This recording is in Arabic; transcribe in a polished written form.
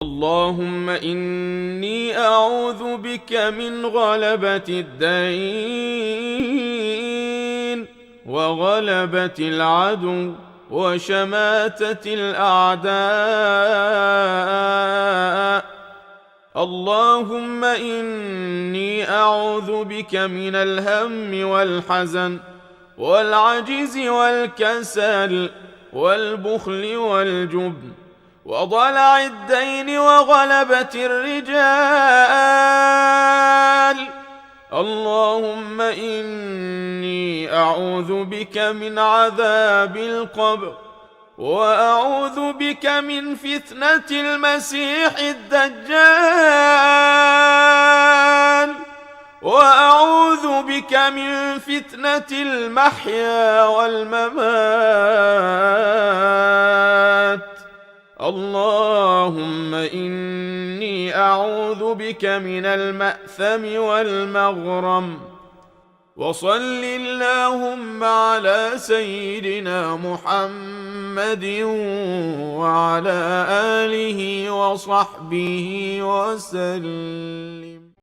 اللهم إني أعوذ بك من غلبة الدين وغلبة العدو وشماتة الأعداء. اللهم إني أعوذ بك من الهم والحزن والعجز والكسل والبخل والجبن وضلع الدين وغلبة الرجال. اللهم إني أعوذ بك من عذاب القبر وأعوذ بك من فتنة المسيح الدجال وأعوذ بك من فتنة المحيا والممات. اللهم إني أعوذ بك من المأثم والمغرم. وصل اللهم على سيدنا محمد وعلى آله وصحبه وسلم.